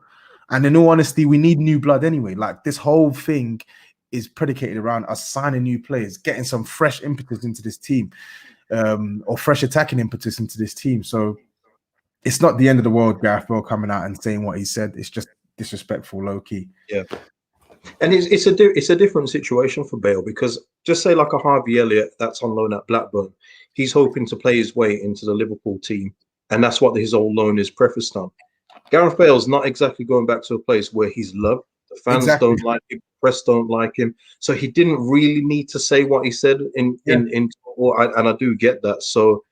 And in all honesty, we need new blood anyway. Like, this whole thing is predicated around us signing new players, getting some fresh impetus into this team, or fresh attacking impetus into this team. So it's not the end of the world, Gareth Bale coming out and saying what he said. It's just disrespectful, low key.
Yeah. And it's a different situation for Bale, because just say like a Harvey Elliott that's on loan at Blackburn, he's hoping to play his way into the Liverpool team, and that's what his old loan is prefaced on. Gareth Bale's not exactly going back to a place where he's loved. The fans don't like him, press don't like him, so he didn't really need to say what he said and I do get that. So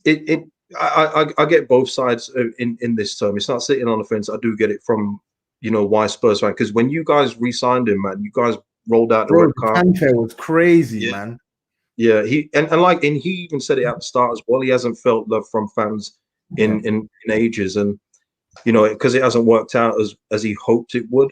I get both sides in this term. It's not sitting on the fence. I do get it from, why Spurs fan, because when you guys re-signed him, man, you guys rolled out the red carpet.
Fanfare was crazy, man.
Yeah, he even said it at the start as well. He hasn't felt love from fans in ages, and because it hasn't worked out as he hoped it would.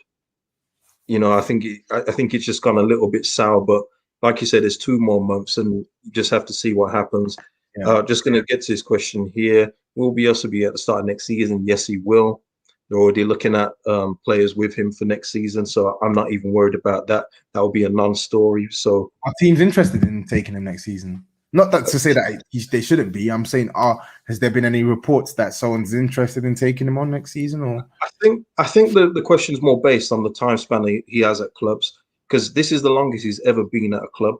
I think it's just gone a little bit sour. But like you said, there's 2 more months, and you just have to see what happens. Yeah. Just going to get to this question here. Will Bielsa be at the start of next season? Yes, he will. They're already looking at players with him for next season, so I'm not even worried about that. That will be a non-story. So
our team's interested in taking him next season. Not that to say that they shouldn't be. I'm saying, has there been any reports that someone's interested in taking him on next season? Or
I think the question is more based on the time span he has at clubs, because this is the longest he's ever been at a club.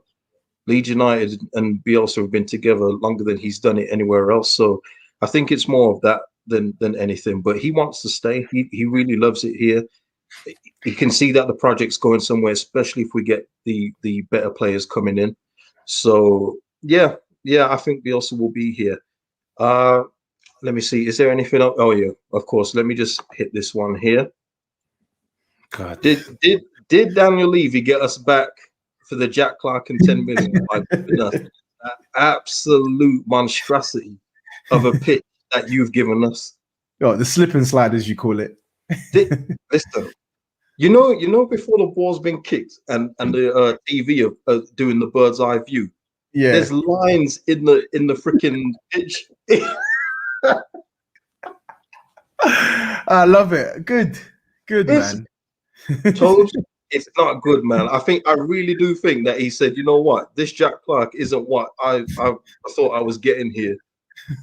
Leeds United and Bielsa have been together longer than he's done it anywhere else. So I think it's more of that than anything. But he wants to stay. He really loves it here. You can see that the project's going somewhere, especially if we get the better players coming in. So yeah, I think Bielsa will be here. Let me see. Is there anything else? Oh yeah, of course. Let me just hit this one here.
God.
Did Daniel Levy get us back for the Jack Clark and 10 million? My goodness, that absolute monstrosity of a pitch that you've given us.
Oh, the slip and slide, as you call it.
Listen, you know, before the ball's been kicked and the TV of doing the bird's eye view. Yeah, there's lines in the freaking pitch.
I love it. Good, man.
Tobs, it's not good, man. I really do think that he said, you know what, this Jack Clark isn't what I thought I was getting here.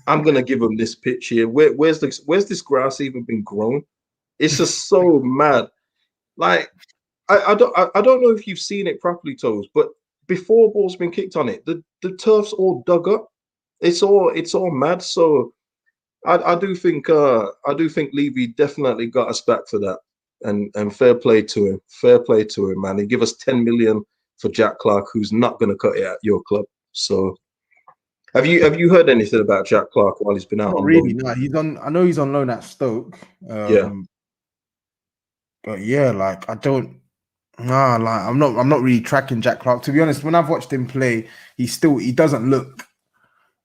I'm gonna give him this pitch here. Where's this grass even been grown? It's just so mad. Like, I don't know if you've seen it properly, Tobs, but before ball's been kicked on it, the turf's all dug up. It's all mad. So I do think Levy definitely got us back for that. And fair play to him. Fair play to him, man. He give us 10 million for Jack Clark, who's not going to cut it at your club. So, have you heard anything about Jack Clark while he's been out?
Not really. No, he's on. I know he's on loan at Stoke.
Yeah.
But yeah, like, I don't. Nah, like, I'm not really tracking Jack Clark. To be honest, when I've watched him play, he doesn't look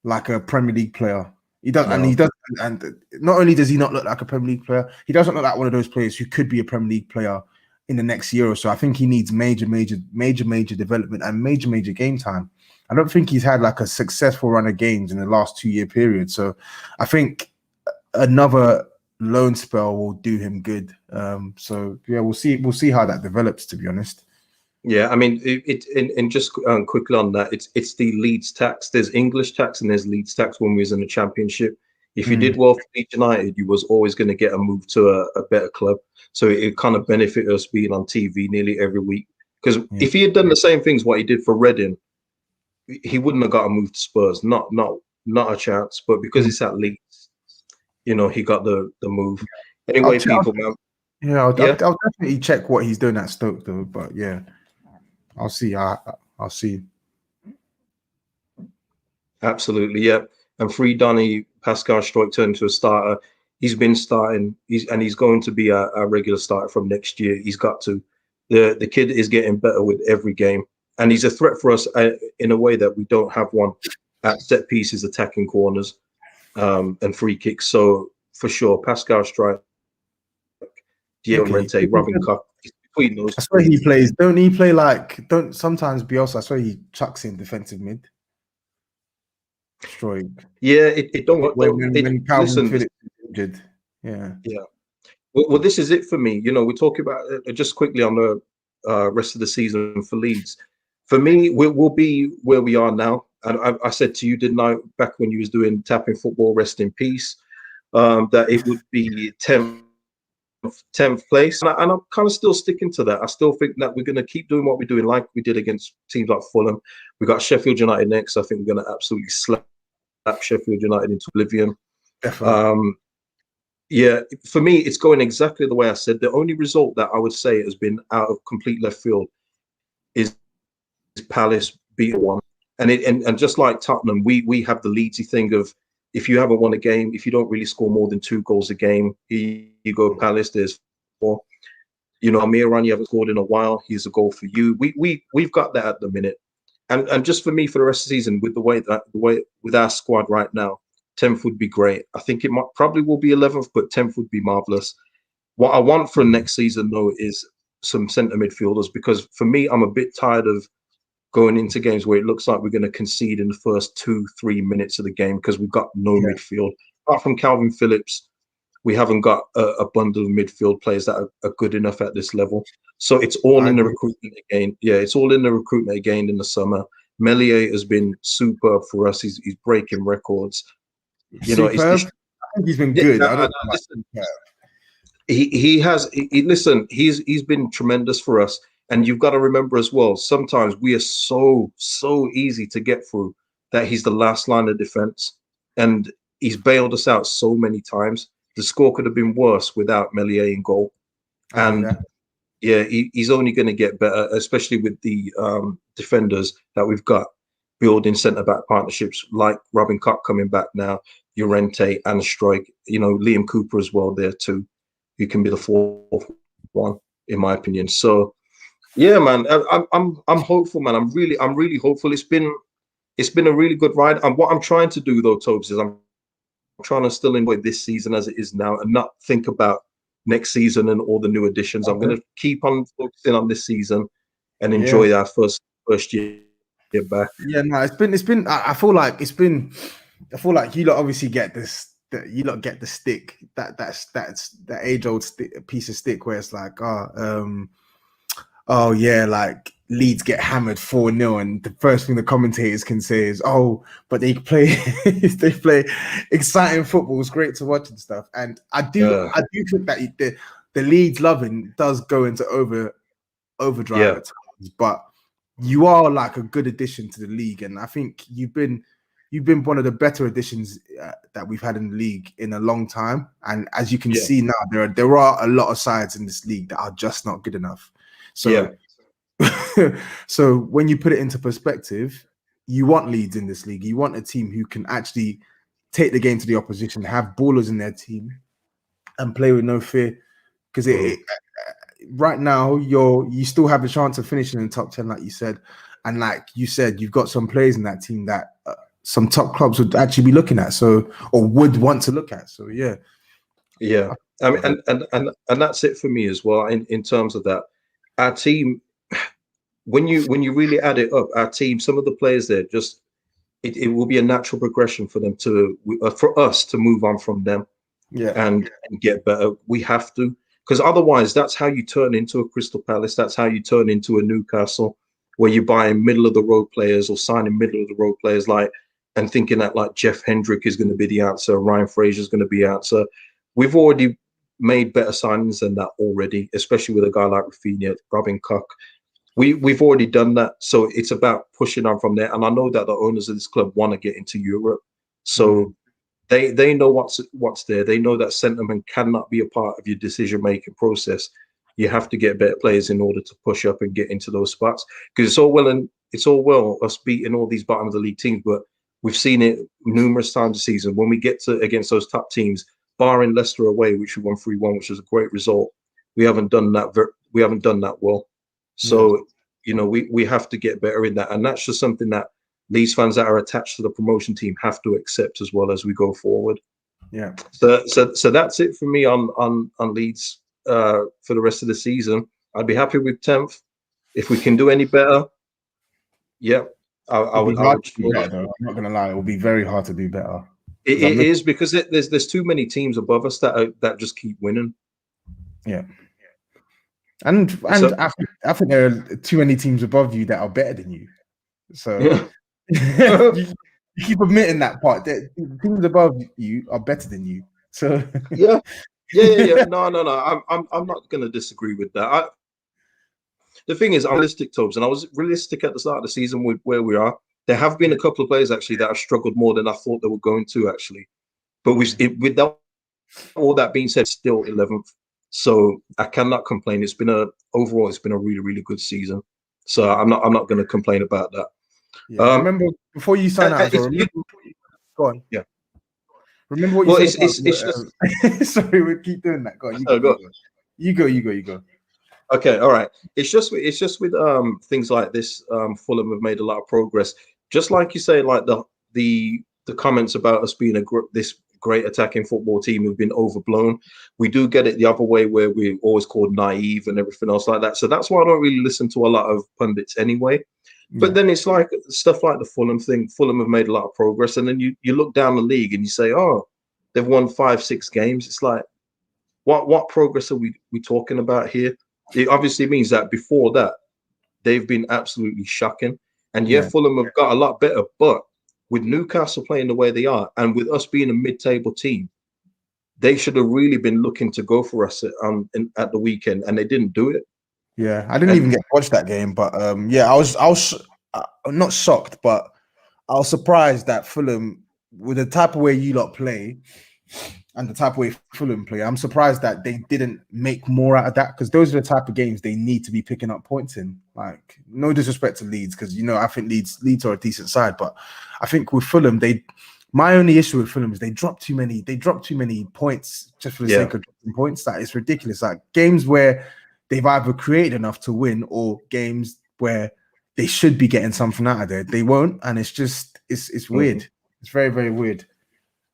like a Premier League player. He does, no. And not only does he not look like a Premier League player, he doesn't look like one of those players who could be a Premier League player in the next year or so. I think he needs major development and major game time. I don't think he's had like a successful run of games in the last 2-year period. So I think another loan spell will do him good. So yeah, we'll see how that develops, to be honest.
Yeah, I mean, and just quickly on that, it's the Leeds tax. There's English tax and there's Leeds tax when we was in the Championship. If you did well for Leeds United, you was always going to get a move to a better club. So it kind of benefited us being on TV nearly every week. Because if he had done the same things what he did for Reading, he wouldn't have got a move to Spurs. Not a chance. But because it's at Leeds, you know, he got the move. Anyway, man.
Yeah, I'll definitely check what he's doing at Stoke though. But yeah, I'll see. I'll see.
Absolutely, yeah. And free Donny, Pascal Struijk turned into a starter. He's been starting. He's going to be a regular starter from next year. He's got to. The kid is getting better with every game, and he's a threat for us in a way that we don't have one at set pieces, attacking corners, and free kicks. So for sure, Pascal Struijk, Diego Rente, Robin Koch, between those.
I swear he plays. Don't he play like? Don't sometimes Bielsa? I swear he chucks in defensive mid. Struijk.
Yeah, it don't work.
When Calvin Phillips is injured. Yeah.
Well, this is it for me. You know, we're talking about just quickly on the rest of the season for Leeds. For me, we'll be where we are now. And I said to you, didn't I, back when you was doing Tapping Football, rest in peace, that it would be 10th place. And I'm kind of still sticking to that. I still think that we're going to keep doing what we're doing, like we did against teams like Fulham. We got Sheffield United next. I think we're going to absolutely slap Sheffield United into oblivion.
Definitely.
Yeah, for me, it's going exactly the way I said. The only result that I would say has been out of complete left field is Palace beating one. And just like Tottenham, we have the Leedsy thing of, if you haven't won a game, if you don't really score more than 2 goals a game, you go Palace, there's 4. You know, Almiron, you haven't scored in a while. Here's a goal for you. We've got that at the minute. And just for me, for the rest of the season, with the way with our squad right now, 10th would be great. I think it probably will be 11th, but 10th would be marvelous. What I want for next season, though, is some centre midfielders, because for me, I'm a bit tired of going into games where it looks like we're going to concede in the first 2-3 minutes of the game because we've got no midfield. Apart from Calvin Phillips, we haven't got a bundle of midfield players that are good enough at this level. So it's all in the recruitment again. Yeah, it's all in the recruitment again in the summer. Meslier has been superb for us. He's breaking records. You know,
I think he's been good.
He has. Listen, he's been tremendous for us. And you've got to remember as well, sometimes we are so easy to get through that he's the last line of defense. And he's bailed us out so many times. The score could have been worse without Meslier in goal. And yeah, he's only going to get better, especially with the defenders that we've got building centre-back partnerships like Robin Koch coming back now, Llorente and Struijk. You know, Liam Cooper as well there too, who can be the 4th one, in my opinion. So, yeah, man, I'm hopeful, man. I'm really hopeful. It's been a really good ride. And what I'm trying to do, though, Tobs, is I'm trying to still enjoy this season as it is now and not think about next season and all the new additions. I'm going to keep on focusing on this season and enjoy our first year back.
Yeah, no, it's been. I feel like you lot obviously get this. You lot get the stick. That's that age-old piece of stick where it's like, oh yeah, like Leeds get hammered 4-0, and the first thing the commentators can say is, "Oh, but they play exciting football. It's great to watch and stuff." And I do think that the Leeds loving does go into overdrive at times, but you are like a good addition to the league, and I think you've been one of the better additions that we've had in the league in a long time. And as you can see now, there are a lot of sides in this league that are just not good enough. So, so when you put it into perspective, you want Leeds in this league. You want a team who can actually take the game to the opposition, have ballers in their team, and play with no fear. Because right now, you still have a chance of finishing in the top 10, like you said. And like you said, you've got some players in that team that some top clubs would actually be looking at, or would want to look at. So yeah.
I mean, and that's it for me as well. In terms of that, our team, when you really add it up, our team, some of the players there, just it will be a natural progression for them for us to move on from them, and get better. We have to, because otherwise, that's how you turn into a Crystal Palace. That's how you turn into a Newcastle, where you're buying middle of the road players or signing middle of the road players like and thinking that like Jeff Hendrick is going to be the answer, Ryan Fraser is going to be the answer. We've already made better signings than that already, especially with a guy like Raphinha, Robin Koch. We've already done that, so it's about pushing on from there. And I know that the owners of this club want to get into Europe, so they know what's there. They know that sentiment cannot be a part of your decision-making process. You have to get better players in order to push up and get into those spots. Because it's all well us beating all these bottom of the league teams, but we've seen it numerous times this season. When we get to against those top teams, barring Leicester away, which we won 3-1, which was a great result, we haven't done that. We haven't done that well. So you know, we have to get better in that, and that's just something that these fans that are attached to the promotion team have to accept as well as we go forward.
Yeah.
So that's it for me on Leeds for the rest of the season. I'd be happy with 10th. If we can do any better, yeah, I would.
I'm not gonna lie, it will be very hard to do better.
It is because there's too many teams above us that just keep winning.
Yeah. And so, I think there are too many teams above you that are better than you. So you keep admitting that part. That teams above you are better than you. So
yeah. No. I'm not going to disagree with that. The thing is, I'm realistic, Tobs, and I was realistic at the start of the season with where we are. There have been a couple of players actually that have struggled more than I thought they were going to actually. But with all that being said, still 11th. So I cannot complain. Overall, it's been a really, really good season. So I'm not going to complain about that.
Yeah, remember before you sign out, go on.
Yeah.
Remember what you said. It's just sorry, we keep doing that. Go on. You go.
Okay, all right. It's just with things like this. Fulham have made a lot of progress. Just like you say, like the comments about us being this great attacking football team who've been overblown. We do get it the other way where we're always called naive and everything else like that. So that's why I don't really listen to a lot of pundits anyway. But then it's like stuff like the Fulham thing. Fulham have made a lot of progress. And then you look down the league and you say, oh, they've won 5-6 games. It's like, what progress are we talking about here? It obviously means that before that, they've been absolutely shocking. And Fulham have got a lot better, but with Newcastle playing the way they are, and with us being a mid-table team, they should have really been looking to go for us at the weekend, and they didn't do it.
Yeah, I didn't even get to watch that game, but I was not shocked, but I was surprised that Fulham, with the type of way you lot play, and the type of way Fulham play, I'm surprised that they didn't make more out of that, because those are the type of games they need to be picking up points in. Like, no disrespect to Leeds, because I think Leeds are a decent side, but I think with Fulham, my only issue with Fulham is they drop too many points just for the sake of dropping points. That is ridiculous. Like games where they've either created enough to win, or games where they should be getting something out of there, they won't, and it's weird. It's very, very weird.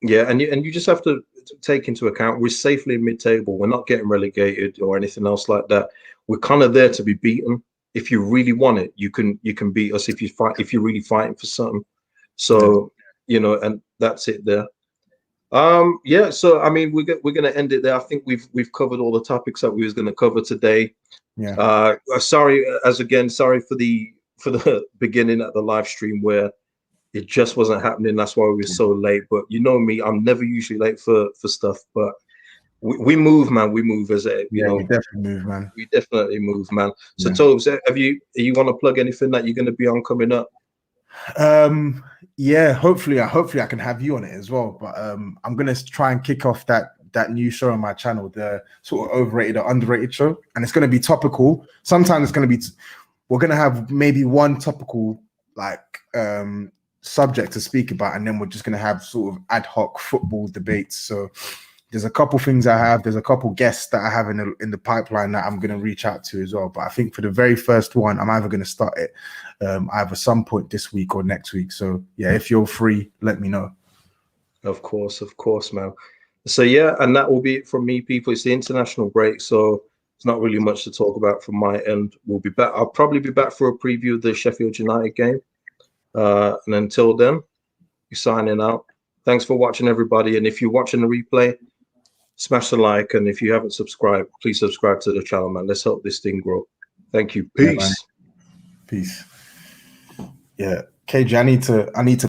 Yeah, and you just have to take into account we're safely mid-table. We're not getting relegated or anything else like that. We're kind of there to be beaten. If you really want it, you can beat us if you're really fighting for something. So and that's it there. So I mean, we're gonna end it there. I think we've covered all the topics that we was gonna cover today.
Yeah.
Sorry for the beginning at the live stream where it just wasn't happening. That's why we were so late. But you know me, I'm never usually late for stuff. But we move, man. We move we
definitely move, man.
We definitely move, man. So Tobes, are you want to plug anything that you're going to be on coming up?
Hopefully I can have you on it as well. But I'm gonna try and kick off that new show on my channel, the sort of overrated or underrated show, and it's gonna be topical. Sometimes it's gonna be we're gonna have maybe one topical subject to speak about, and then we're just gonna have sort of ad hoc football debates. So there's a couple things there's a couple guests that I have in the pipeline that I'm gonna reach out to as well. But I think for the very first one, I'm either gonna start it either some point this week or next week. So yeah, if you're free, let me know.
Of course, man. So yeah, and that will be it from me, people. It's the international break, so it's not really much to talk about from my end. We'll be back. I'll probably be back for a preview of the Sheffield United game. And until then, you're signing out. Thanks for watching, everybody. And if you're watching the replay, smash the like. And if you haven't subscribed, please subscribe to the channel, man. Let's help this thing grow. Thank you. Peace.
Peace. Yeah, KJ, I need to